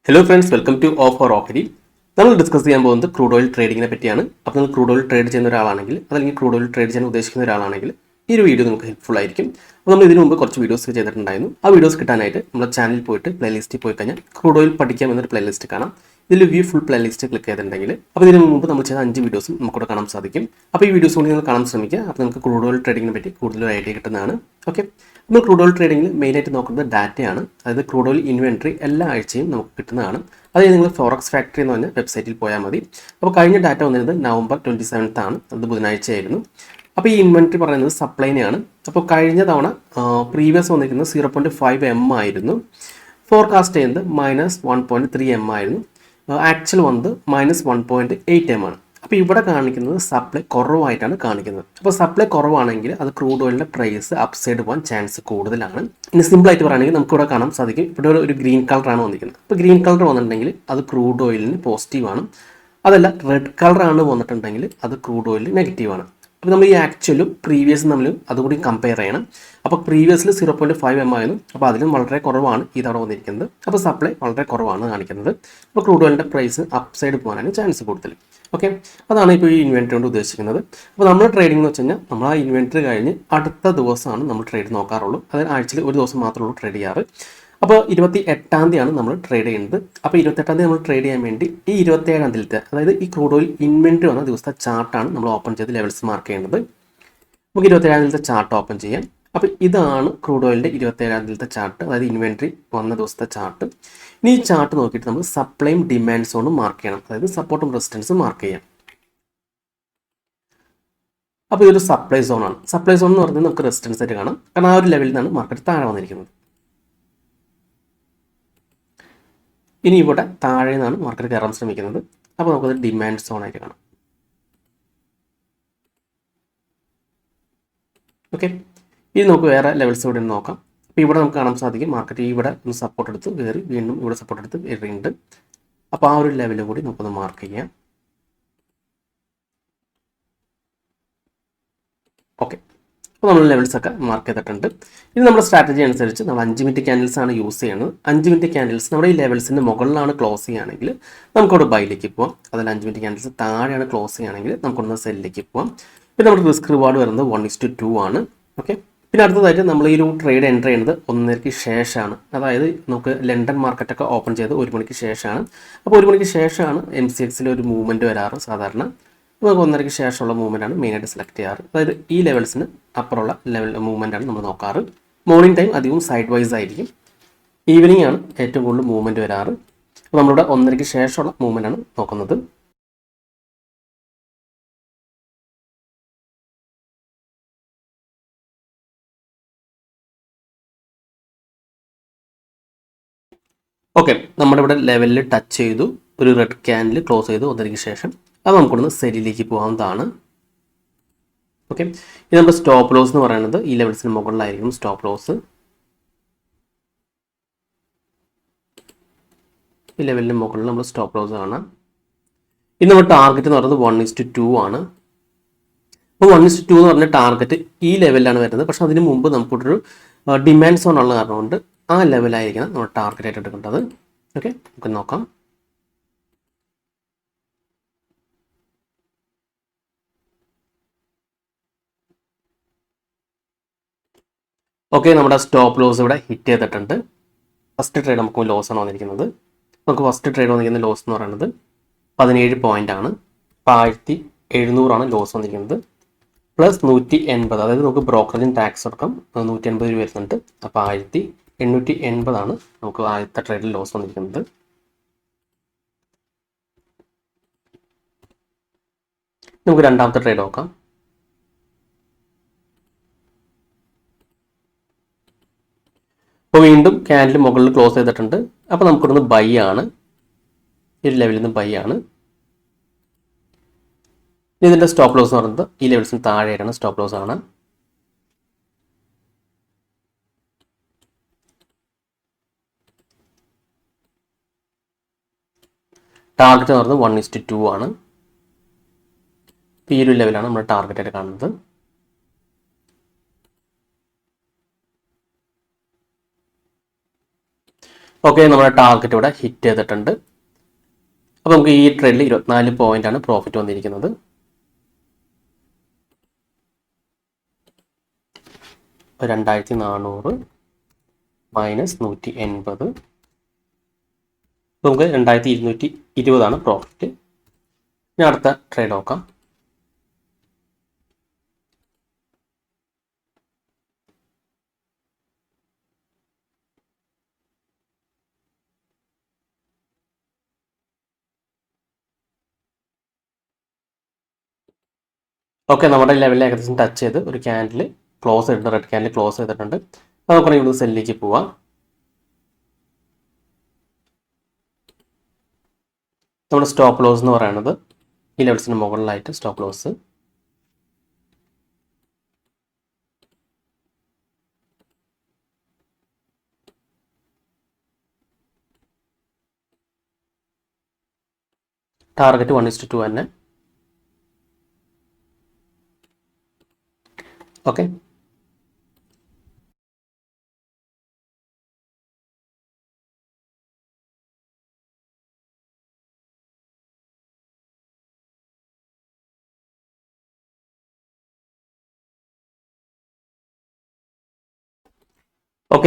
Hello friends, welcome two of or ഓഹരി. നമ്മൾ discuss ചെയ്യാൻ പോകുന്നത് ക്രൂഡ് ഓയിൽ ട്രേഡിങ്ങിനെ പറ്റിയാണ്. അപ്പോൾ നിങ്ങൾ ക്രൂഡ് ഓയിൽ ട്രേഡ് ചെയ്യുന്ന ഒരാളാണെങ്കിൽ അല്ലെങ്കിൽ ക്രൂഡ് ഓയിൽ ട്രേഡ് ചെയ്യാൻ ഉദ്ദേശിക്കുന്ന ഒരാളാണെങ്കിൽ ഈ ഒരു വീഡിയോ നിങ്ങൾക്ക് ഹെൽപ്ഫുൾ ആയിരിക്കും. അപ്പോൾ നമ്മൾ ഇതിനു മുമ്പ് കുറച്ച് വീഡിയോസ് ചെയ്തിട്ടുണ്ടായിരുന്നു. ആ വീഡിയോസ് കിട്ടാനായിട്ട് നമ്മുടെ ചാനലിൽ പോയിട്ട് പ്ലേലിസ്റ്റിൽ പോയി കഴിഞ്ഞാൽ ക്രൂഡ് ഓയിൽ പഠിക്കാം എന്നൊരു പ്ലേലിസ്റ്റ് കാണാം. ഇതിൽ വ്യൂ ഫുൾ പ്ലേലിസ്റ്റ് ക്ലിക്ക് ചെയ്തിട്ടുണ്ടെങ്കിൽ അപ്പോൾ ഇതിനു മുമ്പ് നമ്മൾ ചെയ്ത 5 വീഡിയോസും നമുക്കിവിടെ കാണാൻ സാധിക്കും. അപ്പോൾ ഈ വീഡിയോസ് കൊണ്ട് നിങ്ങൾ കാണാൻ ശ്രമിക്കുക. അപ്പോൾ നിങ്ങൾക്ക് ക്രൂഡ് ഓയിൽ ട്രേഡിങ്ങിനെ പറ്റി കൂടുതൽ ഐഡിയ കിട്ടുന്നതാണ്. ഓക്കെ, നമ്മൾ ക്രൂഡ് ഓയിൽ ട്രേഡിങ്ങിൽ മെയിനായിട്ട് നോക്കുന്നത് ഡാറ്റയാണ്. അതായത് ക്രൂഡ് ഓയിൽ ഇൻവെൻട്രി എല്ലാ ആഴ്ചയും നമുക്ക് കിട്ടുന്നതാണ്. അത് നിങ്ങൾ ഫോറക്സ് ഫാക്ടറി എന്ന് പറഞ്ഞ വെബ്സൈറ്റിൽ പോയാൽ മതി. അപ്പോൾ കഴിഞ്ഞ ഡാറ്റ വന്നിരുന്നത് നവംബർ 27 ആണ്, അത് ബുധനാഴ്ചയായിരുന്നു. അപ്പോൾ ഈ ഇൻവെൻട്രി പറയുന്നത് സപ്ലൈനെയാണ്. അപ്പോൾ കഴിഞ്ഞ തവണ പ്രീവിയസ് വന്നിരിക്കുന്നത് 0.5 m ആയിരുന്നു. ഫോർകാസ്റ്റ് ചെയ്യുന്നത് -1.3 m ആയിരുന്നു. ആക്ച്വൽ വന്നത് -1.8 m ആണ്. അപ്പോൾ ഇവിടെ കാണിക്കുന്നത് സപ്ലൈ കുറവായിട്ടാണ് കാണിക്കുന്നത്. അപ്പോൾ സപ്ലൈ കുറവാണെങ്കിൽ അത് ക്രൂഡ് ഓയിലിൻ്റെ പ്രൈസ് അപ്സൈഡ് പോകാൻ ചാൻസ് കൂടുതലാണ്. ഇനി സിമ്പിളായിട്ട് പറയുകയാണെങ്കിൽ നമുക്കിവിടെ കാണാൻ സാധിക്കും, ഇവിടെ ഒരു ഗ്രീൻ കളറാണ് വന്നിരിക്കുന്നത്. അപ്പോൾ ഗ്രീൻ കളർ വന്നിട്ടുണ്ടെങ്കിൽ അത് ക്രൂഡ് ഓയിലിന് പോസിറ്റീവാണ്. അതല്ല റെഡ് കളറാണ് വന്നിട്ടുണ്ടെങ്കിൽ അത് ക്രൂഡ് ഓയിലിന് നെഗറ്റീവാണ്. അപ്പോൾ നമ്മൾ ഈ ആക്ച്വലും പ്രീവിയസും തമ്മിലും അതുകൂടി കമ്പയർ ചെയ്യണം. അപ്പോൾ പ്രീവിയസിൽ 0.5 m ആയിരുന്നു. അപ്പോൾ അതിലും വളരെ കുറവാണ് ഈ തവണ വന്നിരിക്കുന്നത്. അപ്പോൾ സപ്ലൈ വളരെ കുറവാണ് കാണിക്കുന്നത്. അപ്പോൾ ക്രൂഡ് ഓയിലിൻ്റെ പ്രൈസ് അപ്സൈഡ് പോകാനാണ് ചാൻസ് കൂടുതൽ. ഓക്കെ, അതാണ് ഇപ്പോൾ ഈ ഇൻവെൻട്രി കൊണ്ട് ഉദ്ദേശിക്കുന്നത്. അപ്പോൾ നമ്മൾ ട്രേഡിംഗ് എന്ന് വെച്ച് കഴിഞ്ഞാൽ നമ്മൾ ആ ഇൻവെൻട്രി കഴിഞ്ഞ് അടുത്ത ദിവസമാണ് നമ്മൾ ട്രേഡ് നോക്കാറുള്ളൂ. അതായത് ആഴ്ചയിൽ ഒരു ദിവസം മാത്രമേ ഉള്ളൂ ട്രേഡ് ചെയ്യാറ്. അപ്പോൾ 28-ാം തീയതിയാണ് നമ്മൾ ട്രേഡ് ചെയ്യുന്നത്. അപ്പോൾ 28-ാം തീയതി നമ്മൾ ട്രേഡ് ചെയ്യാൻ വേണ്ടി ഈ 27-ാം തീയതിയിലത്തെ, അതായത് ഈ ക്രൂഡ് ഓയിൽ ഇൻവെൻട്രി വന്ന ദിവസത്തെ ചാർട്ടാണ് നമ്മൾ ഓപ്പൺ ചെയ്ത് ലെവൽസ് മാർക്ക് ചെയ്യേണ്ടത്. നമുക്ക് 27-ാം തീയതിയിലത്തെ ചാർട്ട് ഓപ്പൺ ചെയ്യാം. അപ്പോൾ ഇതാണ് ക്രൂഡ് ഓയിലിൻ്റെ 27-ാം തീയതിയിലത്തെ ചാർട്ട്, അതായത് ഇൻവെൻട്രി വന്ന ദിവസത്തെ ചാർട്ട്. ഇനി ഈ ചാർട്ട് നോക്കിയിട്ട് നമ്മൾ സപ്ലൈയും ഡിമാൻഡ് സോണും മാർക്ക് ചെയ്യണം, അതായത് സപ്പോർട്ടും റെസിസ്റ്റൻസും മാർക്ക് ചെയ്യാം. അപ്പോൾ ഇതൊരു സപ്ലൈ സോണാണ്. സപ്ലൈ സോൺ എന്ന് പറഞ്ഞാൽ നമുക്ക് റെസിസ്റ്റൻസ് ആയിട്ട് കാണാം, കാരണം ആ ഒരു ലെവലിൽ നിന്നാണ് മാർക്കറ്റ് താഴെ വന്നിരിക്കുന്നത്. ഇനി ഇവിടെ താഴെ നിന്നാണ് മാർക്കറ്റ് കയറാൻ ശ്രമിക്കുന്നത്. അപ്പോൾ നമുക്കത് ഡിമാൻഡ് സോൺ ആയിട്ട് കാണാം. ഓക്കെ, ഇനി നമുക്ക് വേറെ ലെവൽസ് ഇവിടെ നോക്കാം. അപ്പോൾ ഇവിടെ നമുക്ക് കാണാൻ സാധിക്കും മാർക്കറ്റ് ഇവിടെ ഒന്ന് സപ്പോർട്ട് എടുത്ത് കയറി, വീണ്ടും ഇവിടെ സപ്പോർട്ട് എടുത്ത് കയറിയിട്ടുണ്ട്. അപ്പോൾ ആ ഒരു ലെവലും കൂടി നമുക്കൊന്ന് മാർക്ക് ചെയ്യാം. ഓക്കെ, അപ്പോൾ നമ്മൾ ലെവൽസൊക്കെ മാർക്ക് ചെയ്തിട്ടുണ്ട്. ഇനി നമ്മുടെ സ്ട്രാറ്റജി അനുസരിച്ച് നമ്മൾ 5 മിനിറ്റ് ക്യാൻഡിൽസ് ആണ് യൂസ് ചെയ്യുന്നത്. 5 മിനിറ്റ് ക്യാൻഡിൽസ് നമ്മുടെ ഈ ലെവൽസിൻ്റെ മുകളിലാണ് ക്ലോസ് ചെയ്യുകയാണെങ്കിൽ നമുക്കവിടെ ബൈയിലേക്ക് പോകാം. അതിൽ 5 മിനിറ്റ് ക്യാൻഡിൽസ് താഴെയാണ് ക്ലോസ് ചെയ്യുകയാണെങ്കിൽ നമുക്കൊന്ന് സെല്ലിലേക്ക് പോകാം. പിന്നെ നമ്മുടെ റിസ്ക് റിവാർഡ് വരുന്നത് 1:2 ആണ്. ഓക്കെ, പിന്നെ അടുത്തതായിട്ട് നമ്മൾ ഈ ഒരു ട്രേഡ് എൻ്റർ ചെയ്യുന്നത് 1:30 ശേഷമാണ്. അതായത് നമുക്ക് ലണ്ടൻ മാർക്കറ്റൊക്കെ ഓപ്പൺ ചെയ്ത് 1 മണിക്ക് ശേഷമാണ്. അപ്പോൾ 1 മണിക്ക് ശേഷമാണ് MCXൽ ഒരു മൂവ്മെൻറ്റ് വരാറ് സാധാരണ. നമുക്ക് 1:30 ശേഷമുള്ള മൂവ്മെൻറ്റാണ് മെയിനായിട്ട് സെലക്ട് ചെയ്യാറ്. അതായത് ഈ ലെവൽസിന് അപ്പുറമുള്ള മൂവ്മെൻറ്റാണ് നമ്മൾ നോക്കാറ്. മോർണിംഗ് ടൈം അധികവും സൈഡ് വൈസ് ആയിരിക്കും. ഈവനിങ് ആണ് ഏറ്റവും കൂടുതൽ മൂവ്മെൻറ്റ് വരാറ്. അപ്പോൾ നമ്മളിവിടെ 1:30 ശേഷമുള്ള മൂവ്മെൻറ്റാണ് നോക്കുന്നത്. ഓക്കെ, നമ്മുടെ ഇവിടെ ലെവലിൽ ടച്ച് ചെയ്തു, ഒരു റെഡ് ക്യാൻഡിൽ ക്ലോസ് ചെയ്തു 1:30 ശേഷം. അപ്പോൾ നമുക്കൊന്ന് സെല്ലിലേക്ക് പോകാവുന്നതാണ്. ഓക്കെ, ഇത് നമ്മുടെ സ്റ്റോപ്പ് ലോസ് എന്ന് പറയുന്നത് ഈ ലെവൽസിന് മുകളിലായിരിക്കും സ്റ്റോപ്പ് ലോസ്. ഈ ലെവലിന് മുകളിൽ നമ്മൾ സ്റ്റോപ്പ് ലോസ് കാണാം. ഇനി നമ്മുടെ ടാർഗറ്റ് എന്ന് പറയുന്നത് 1:2 ആണ്. അപ്പോൾ 1:2 എന്ന് പറഞ്ഞ ടാർഗറ്റ് ഈ ലെവലിലാണ് വരുന്നത്. പക്ഷേ അതിന് മുമ്പ് നമുക്കൊരു ഡിമാൻഡ് സോൺ ഉള്ള കാരണം കൊണ്ട് ആ ലെവലായിരിക്കണം നമ്മൾ ടാർഗറ്റ് ആയിട്ട് എടുക്കേണ്ടത്. ഓക്കെ, നമുക്ക് നോക്കാം. ഓക്കെ, നമ്മുടെ സ്റ്റോപ്പ് ലോസ് ഇവിടെ ഹിറ്റ് ചെയ്തിട്ടുണ്ട്. ഫസ്റ്റ് ട്രേഡ് നമുക്ക് ലോസ് ആണ് വന്നിരിക്കുന്നത്. നമുക്ക് ഫസ്റ്റ് ട്രേഡ് വന്നിരിക്കുന്ന ലോസ് എന്ന് പറയുന്നത് 17 പോയിന്റ് ആണ്. 1700 ലോസ് വന്നിരിക്കുന്നത്. പ്ലസ് 180, അതായത് നമുക്ക് ബ്രോക്കറേജും ടാക്സ് അടക്കം 180 രൂപ വരുന്നുണ്ട്. അപ്പോൾ 1880 നമുക്ക് ആദ്യത്തെ ട്രേഡിൽ ലോസ് വന്നിരിക്കുന്നത്. നമുക്ക് രണ്ടാമത്തെ ട്രേഡ് നോക്കാം. അപ്പോൾ വീണ്ടും ക്യാൻഡിൽ മുകളിൽ ക്ലോസ് ചെയ്തിട്ടുണ്ട്. അപ്പോൾ നമുക്കിവിടുന്ന് ബൈ ആണ്, ഈ ലെവലിൽ നിന്ന് ബൈ ആണ്. ഇതിൻ്റെ സ്റ്റോപ്പ് ലോസ് എന്ന് പറയുന്നത് ഈ ലെവൽസിന് താഴെയായിട്ടാണ് സ്റ്റോപ്പ് ലോസ് ആണ്. ടാർഗറ്റ് എന്ന് പറയുന്നത് 1:2 ആണ്. ഈ ഒരു ലെവലാണ് നമ്മൾ ടാർഗറ്റായിട്ട് കാണുന്നത്. ഓക്കെ, നമ്മുടെ ടാർഗറ്റ് ഇവിടെ ഹിറ്റ് ചെയ്തിട്ടുണ്ട്. അപ്പോൾ നമുക്ക് ഈ ട്രേഡിൽ 24 പോയിന്റാണ് പ്രോഫിറ്റ് വന്നിരിക്കുന്നത്. $2400 മൈനസ് 180, നമുക്ക് 2220 പ്രോഫിറ്റ്. ഇനി അടുത്ത ട്രേഡ് നോക്കാം. ഓക്കെ, നമ്മുടെ ലെവലിൽ ഏകദേശം ടച്ച് ചെയ്ത് ഒരു ക്യാൻഡിൽ ക്ലോസ് ചെയ്തിട്ടുണ്ട്, റെഡ് ക്യാൻഡിൽ ക്ലോസ് ചെയ്തിട്ടുണ്ട്. നമുക്ക് ഇവിടെ സെല്ലിലേക്ക് പോവാം. നമ്മുടെ സ്റ്റോപ്പ് ലോസ് എന്ന് പറയുന്നത് ഈ ലെവൽസിന് മുകളിലായിട്ട് സ്റ്റോപ്പ് ലോസ്. ടാർഗറ്റ് 1:2 തന്നെ. ഓക്കെ,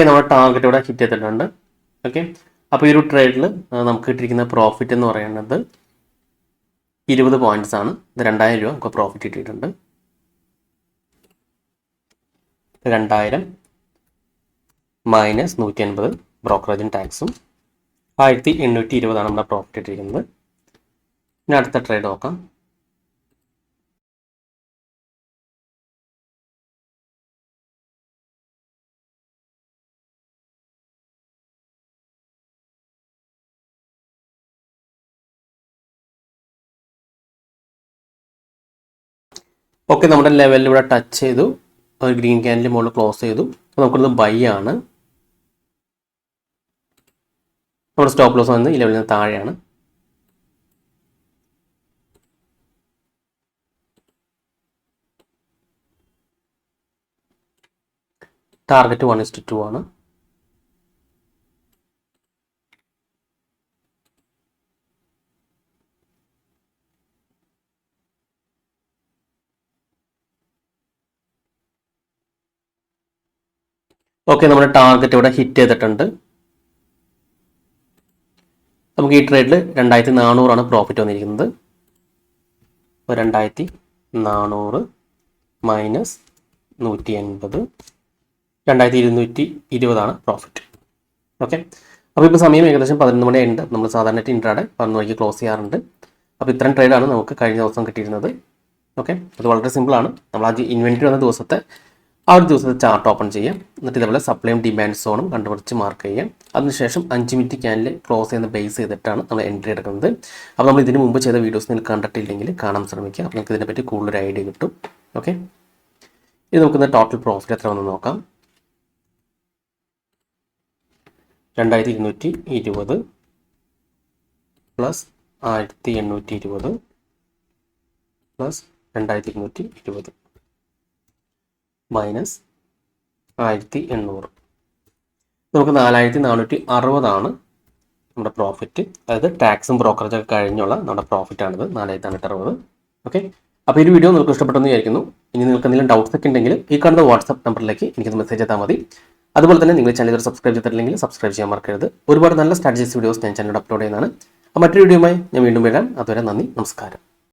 നമ്മൾ ടാർഗറ്റ് ഇവിടെ ഹിറ്റ് ചെയ്തിട്ടുണ്ട്. ഓക്കെ, അപ്പോൾ ഈ ഒരു ട്രേഡിൽ നമുക്ക് കിട്ടിയിരിക്കുന്ന പ്രോഫിറ്റ് എന്ന് പറയുന്നത് 20 പോയിന്റ്സ് ആണ്. ഇത് 2000 രൂപ നമുക്ക് പ്രോഫിറ്റ് കിട്ടിയിട്ടുണ്ട്. 2000 മൈനസ് 180 ബ്രോക്കറേജും ടാക്സും 1820 നമ്മുടെ പ്രോഫിറ്റ് ഇട്ടിരിക്കുന്നത്. ഇനി അടുത്ത ട്രേഡ് നോക്കാം. ഓക്കെ, നമ്മുടെ ലെവലിൽ ഇവിടെ ടച്ച് ചെയ്തു, ഒരു ഗ്രീൻ ക്യാൻഡിൽ മുകളിൽ ക്ലോസ് ചെയ്തു. അപ്പോൾ നമുക്കിത് ബൈ ആണ്. നമ്മുടെ സ്റ്റോപ്പ് ലോസ് വന്ന് ഈ ലെവലിൽ നിന്ന് താഴെയാണ്. ടാർഗറ്റ് 1:2 ആണ്. ഓക്കെ, നമ്മുടെ ടാർഗറ്റ് ഇവിടെ ഹിറ്റ് ചെയ്തിട്ടുണ്ട്. നമുക്ക് ഈ ട്രേഡിൽ 2400 പ്രോഫിറ്റ് വന്നിരിക്കുന്നത്. 2400 മൈനസ് 180, 2220 പ്രോഫിറ്റ്. ഓക്കെ, അപ്പോൾ ഇപ്പോൾ സമയം ഏകദേശം 11 മണിയുണ്ട്. നമ്മൾ സാധാരണ ഇൻട്രാഡേ 11 മണിക്ക് ക്ലോസ് ചെയ്യാറുണ്ട്. അപ്പോൾ ഇത്രയും ട്രേഡാണ് നമുക്ക് കഴിഞ്ഞ ദിവസം കിട്ടിയിരുന്നത്. ഓക്കെ, അത് വളരെ സിമ്പിളാണ്. നമ്മൾ ആ ഇൻവെൻറ്ററി വന്ന ദിവസത്തെ ഒരു ദിവസത്തെ ചാർട്ട് ഓപ്പൺ ചെയ്യാം. എന്നിട്ട് ഇതേപോലെ സപ്ലൈയും ഡിമാൻഡ് സോണും കണ്ടുപിടിച്ച് മാർക്ക് ചെയ്യാം. അതിനുശേഷം 5 മിനിറ്റ് ക്യാൻഡിൽ ക്ലോസ് ചെയ്യുന്ന ബേസ് ചെയ്തിട്ടാണ് നമ്മൾ എൻട്രി എടുക്കുന്നത്. അപ്പോൾ നമ്മൾ ഇതിന് മുമ്പ് ചെയ്ത വീഡിയോസ് നിങ്ങൾ കണ്ടിട്ടില്ലെങ്കിൽ കാണാൻ ശ്രമിക്കുക. അപ്പോൾ നിങ്ങൾക്ക് ഇതിനെപ്പറ്റി കൂടുതൽ ഐഡിയ കിട്ടും. ഓക്കെ, ഇത് നമുക്കിന്ന് ടോട്ടൽ പ്രോഫിറ്റ് എത്ര വന്ന് നോക്കാം. 2220 പ്ലസ് 1820 പ്ലസ് 2220 മൈനസ് 1800, നമുക്ക് 4460 നമ്മുടെ പ്രോഫിറ്റ്. അതായത് ടാക്സും ബ്രോക്കറേജൊക്കെ കഴിഞ്ഞുള്ള നമ്മുടെ പ്രോഫിറ്റാണിത്, 4460. ഓക്കെ, അപ്പോൾ ഈ വീഡിയോ നിങ്ങൾക്ക് ഇഷ്ടപ്പെട്ടെന്ന് വിചാരിക്കുന്നു. ഇനി നിങ്ങൾക്ക് എന്തെങ്കിലും ഡൗട്ട്സ് ഒക്കെ ഉണ്ടെങ്കിൽ ഈ കാണുന്ന വാട്സ്ആപ്പ് നമ്പറിലേക്ക് എനിക്കൊന്ന് മെസ്സേജ് ചെയ്താൽ മതി. അതുപോലെ തന്നെ നിങ്ങൾ ചാനൽ സബ്സ്ക്രൈബ് ചെയ്തിട്ടില്ലെങ്കിൽ സബ്സ്ക്രൈബ് ചെയ്യാൻ മറക്കരുത്. ഒരുപാട് നല്ല സ്ട്രാറ്റജീസ് വീഡിയോസ് ഞാൻ ചാനലിൽ അപ്ലോഡ് ചെയ്യുന്നതാണ്. മറ്റൊരു വീഡിയോയുമായി ഞാൻ വീണ്ടും വരാം. അതുവരെ നന്ദി, നമസ്കാരം.